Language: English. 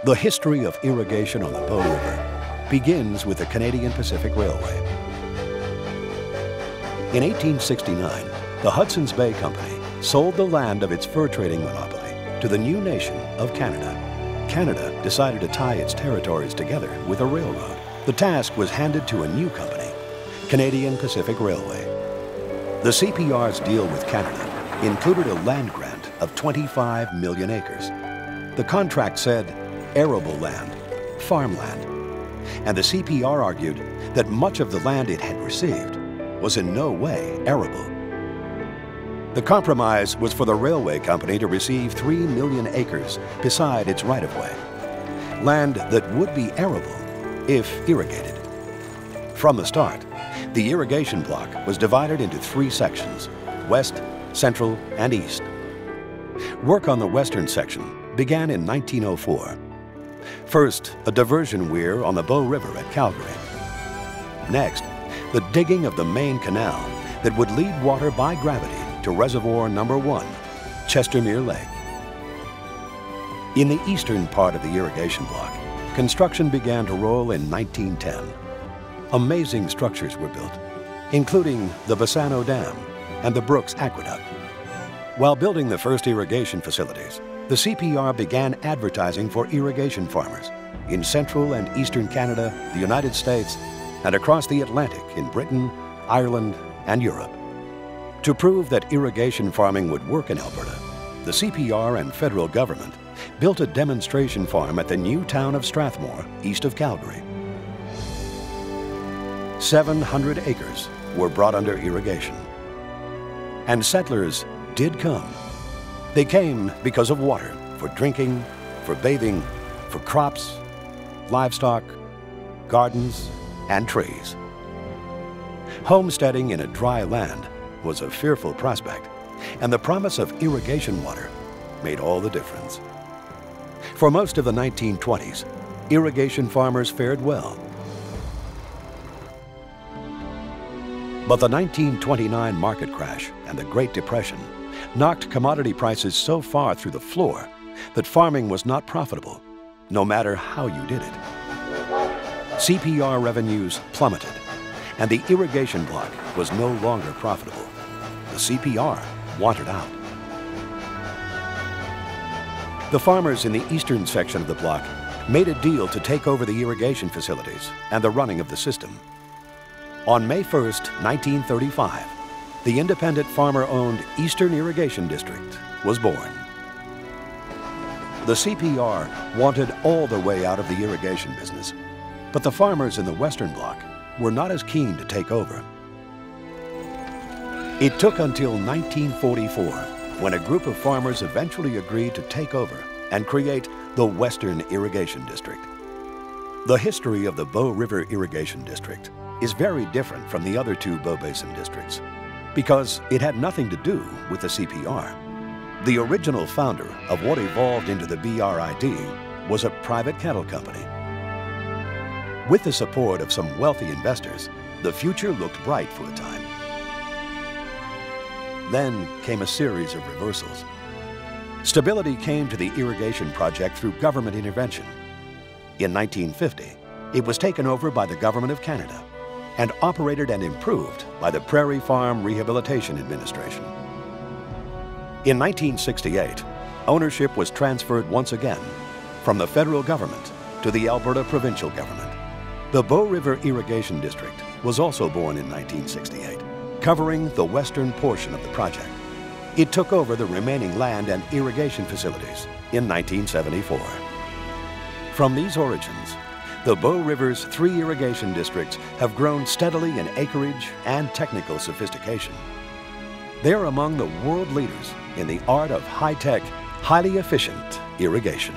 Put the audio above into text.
The history of irrigation on the Bow River begins with the Canadian Pacific Railway. In 1869, the Hudson's Bay Company sold the land of its fur trading monopoly to the new nation of Canada. Canada decided to tie its territories together with a railroad. The task was handed to a new company, Canadian Pacific Railway. The CPR's deal with Canada included a land grant of 25 million acres. The contract said arable land, farmland, and the CPR argued that much of the land it had received was in no way arable. The compromise was for the railway company to receive 3 million acres beside its right-of-way, land that would be arable if irrigated. From the start, the irrigation block was divided into 3 sections: west, central, and east. Work on the western section began in 1904. First, a diversion weir on the Bow River at Calgary. Next, the digging of the main canal that would lead water by gravity to Reservoir Number 1, Chestermere Lake. In the eastern part of the irrigation block, construction began to roll in 1910. Amazing structures were built, including the Bassano Dam and the Brooks Aqueduct. While building the first irrigation facilities, the CPR began advertising for irrigation farmers in central and eastern Canada, the United States, and across the Atlantic in Britain, Ireland, and Europe. To prove that irrigation farming would work in Alberta, the CPR and federal government built a demonstration farm at the new town of Strathmore, east of Calgary. 700 acres were brought under irrigation. And settlers did come. They came because of water, for drinking, for bathing, for crops, livestock, gardens, and trees. Homesteading in a dry land was a fearful prospect, and the promise of irrigation water made all the difference. For most of the 1920s, irrigation farmers fared well. But the 1929 market crash and the Great Depression knocked commodity prices so far through the floor that farming was not profitable, no matter how you did it. CPR revenues plummeted, and the irrigation block was no longer profitable. The CPR wanted out. The farmers in the eastern section of the block made a deal to take over the irrigation facilities and the running of the system. On May 1st, 1935, the independent farmer-owned Eastern Irrigation District was born. The CPR wanted all the way out of the irrigation business, but the farmers in the Western Bloc were not as keen to take over. It took until 1944 when a group of farmers eventually agreed to take over and create the Western Irrigation District. The history of the Bow River Irrigation District is very different from the other 2 Bow Basin districts because it had nothing to do with the CPR. The original founder of what evolved into the BRID was a private cattle company. With the support of some wealthy investors, the future looked bright for a time. Then came a series of reversals. Stability came to the irrigation project through government intervention. In 1950, it was taken over by the Government of Canada and operated and improved by the Prairie Farm Rehabilitation Administration. In 1968, ownership was transferred once again from the federal government to the Alberta provincial government. The Bow River Irrigation District was also born in 1968, covering the western portion of the project. It took over the remaining land and irrigation facilities in 1974. From these origins, the Bow River's 3 irrigation districts have grown steadily in acreage and technical sophistication. They're among the world leaders in the art of high-tech, highly efficient irrigation.